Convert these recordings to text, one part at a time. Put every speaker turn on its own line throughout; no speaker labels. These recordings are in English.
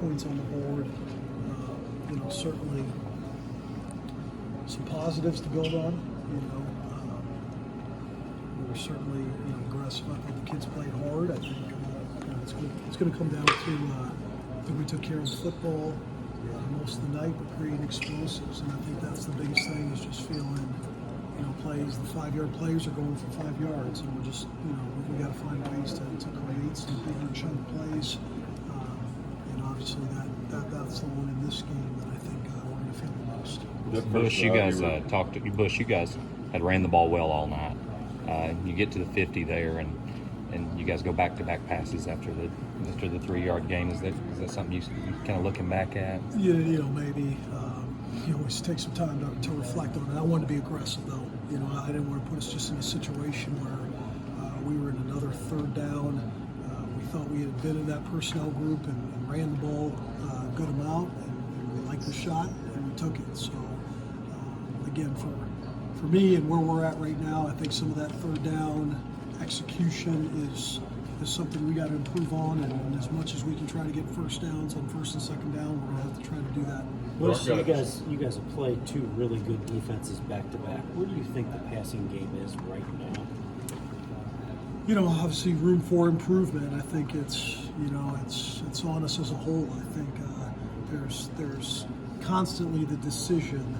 points on the board. Certainly some positives to build on. We were certainly aggressive. I think the kids played hard. I think it's going to come down to I think we took care of the football most of the night, but creating explosives, and I think that's the biggest thing is just feeling plays. The 5-yard plays are going for 5 yards, and we're just we got to find ways to create some bigger chunk plays. And obviously that's the one in this game that I think we're going to feel the most.
Bush, you guys had ran the ball well all night. You get to the 50 there, and you guys go back-to-back passes after the 3-yard gain. Is that something you kind of looking back at?
Yeah, maybe. You always take some time to reflect on it. I wanted to be aggressive, though. I didn't want to put us just in a situation where we were in another third down. We thought we had been in that personnel group and ran the ball a good amount, and we liked the shot, and we took it. So, again, for me and where we're at right now, I think some of that third down execution is something we got to improve on, and as much as we can try to get first downs on first and second down, we're going to have to try to do that.
Well, so you guys have played two really good defenses back to back. Where do you think the passing game is right now?
Obviously room for improvement. I think it's on us as a whole. I think there's constantly the decision.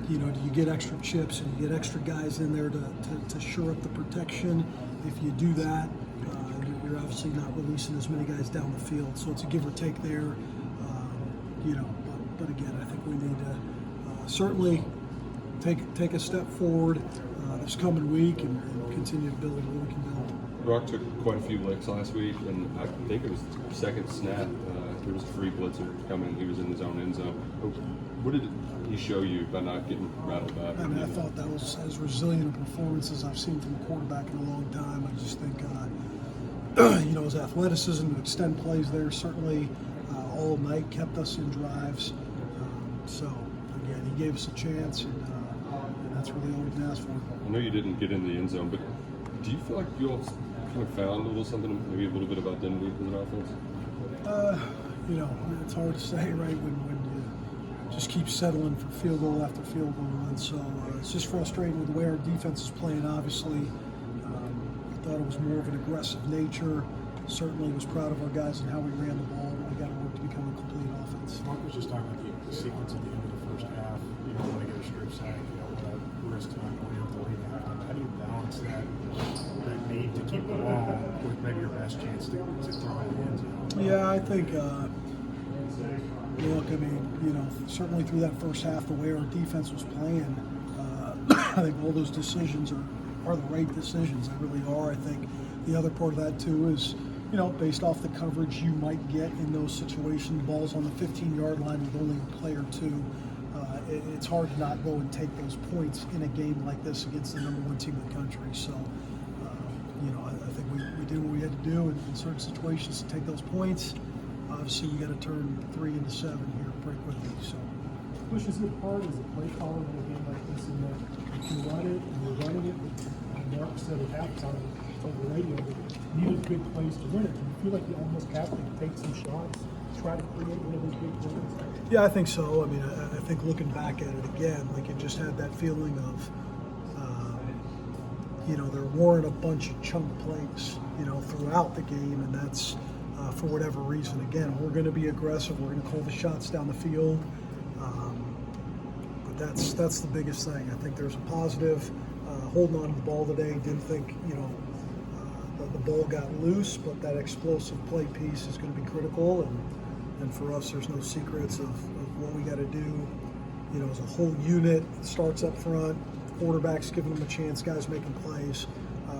Do you get extra chips and you get extra guys in there to shore up the protection? If you do that, you're obviously not releasing as many guys down the field. So it's a give or take there. But again, I think we need to certainly take a step forward this coming week and continue to build what we can build.
Brock took quite a few licks last week, and I think it was the second snap. There was a free blitzer coming. He was in his own end zone. What did he show you by not getting rattled back?
I thought that was as resilient a performance as I've seen from a quarterback in a long time. I just think, his athleticism to extend plays there certainly all night kept us in drives. So, again, he gave us a chance, and that's really all we can ask for.
I know you didn't get in the end zone, but do you feel like you all kind of found a little something, maybe a little bit of identity as an offense?
It's hard to say, right, when you just keep settling for field goal after field goal. And so it's just frustrating with the way our defense is playing, obviously. I thought it was more of an aggressive nature. Certainly was proud of our guys and how we ran the ball. We got to work to become a complete offense.
Mark was just talking about the sequence at the end of the first half. You don't want to get a strip sack. You don't want to risk not going up the lead at halftime. How do you balance that need to keep the ball with maybe your best chance to throw in the end zone?
Yeah, I think, certainly through that first half, the way our defense was playing, I think all those decisions are the right decisions. They really are. I think the other part of that, too, is, based off the coverage you might get in those situations, balls on the 15-yard line with only a play or two, it's hard to not go and take those points in a game like this against the number one team in the country. So, I think we did what we had to do in certain situations to take those points. Obviously, we got to turn 3 into 7 here pretty quickly. So,
Bush, is it hard as a play caller in a game like this in that you run it and you're running it? Mark said at halftime over the radio that you needed big plays to win it. Do you feel like you almost have to take some shots, try to create one of those big plays?
Yeah, I think so. I think looking back at it again, like it just had that feeling of, there weren't a bunch of chunk plays, throughout the game, and that's for whatever reason. Again, we're going to be aggressive. We're going to call the shots down the field, but that's the biggest thing. I think there's a positive holding on to the ball today. Didn't think the ball got loose, but that explosive play piece is going to be critical. And for us, there's no secrets of what we got to do. As a whole unit, it starts up front. Quarterbacks giving them a chance, guys making plays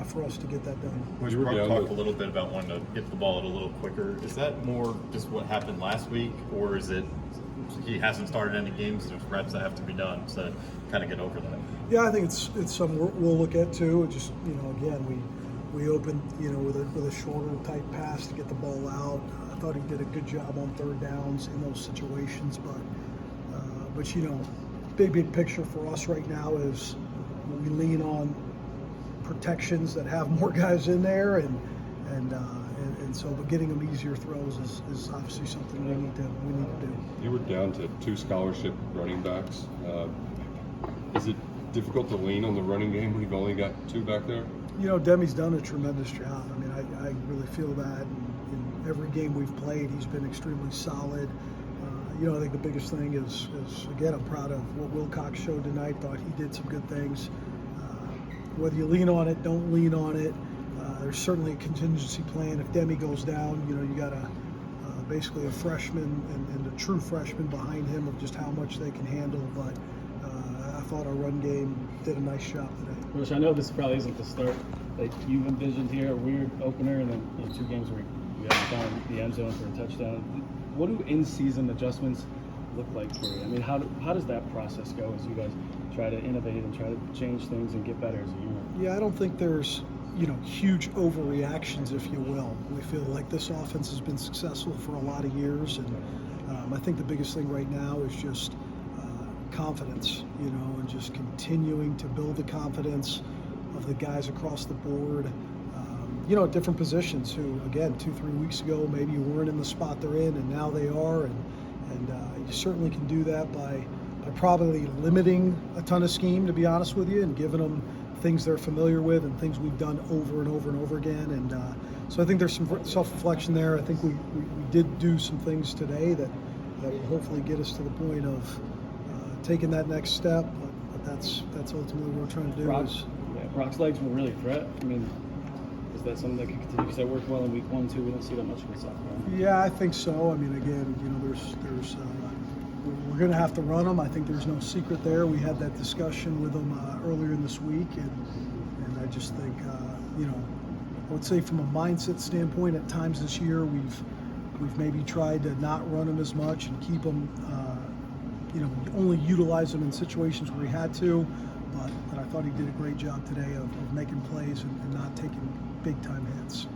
for us to get that done.
Well, you talked a little bit about wanting to get the ball out a little quicker. Is that more just what happened last week, or is it he hasn't started any games, there's reps that have to be done to kind of get over that?
Yeah, I think it's something we'll look at too. It just again we opened with a shorter type pass to get the ball out. I thought he did a good job on third downs in those situations, but big picture for us right now is we lean on protections that have more guys in there, and and so, but getting them easier throws is obviously something we need to do.
You were down to 2 scholarship running backs. Is it difficult to lean on the running game when you've only got 2 back there?
You know, Demi's done a tremendous job. I mean, I really feel that in every game we've played, he's been extremely solid. You know, I think the biggest thing is again, I'm proud of what Wilcox showed tonight. Thought he did some good things. Whether you lean on it, don't lean on it. There's certainly a contingency plan. If Demi goes down, you know, you got basically a freshman and a true freshman behind him of just how much they can handle. But I thought our run game did a nice job today.
Coach, I know this probably isn't the start that you've envisioned here, a weird opener, and then 2 games where you haven't found the end zone for a touchdown. What do in-season adjustments look like for you? I mean, how does that process go as you guys try to innovate and try to change things and get better as a unit?
Yeah, I don't think there's, you know, huge overreactions, if you will. We feel like this offense has been successful for a lot of years, and I think the biggest thing right now is just confidence, you know, and just continuing to build the confidence of the guys across the board, you know, at different positions who, again, 2-3 weeks ago, maybe you weren't in the spot they're in, and now they are, and you certainly can do that by probably limiting a ton of scheme, to be honest with you, and giving them things they're familiar with and things we've done over and over and over again. And so I think there's some self-reflection there. I think we did do some things today that will hopefully get us to the point of taking that next step. But that's ultimately what we're trying to do.
Brock's legs were really a threat. I mean, is that something that could continue? Because that worked well in week 1, 2. We don't see that much of it so far.
Yeah, I think so. I mean, again, you know, we're going to have to run them. I think there's no secret there. We had that discussion with them earlier in this week, and I just think, you know, I would say from a mindset standpoint, at times this year we've maybe tried to not run them as much and keep them, you know, only utilize them in situations where we had to. But I thought he did a great job today of making plays and not taking big time hits.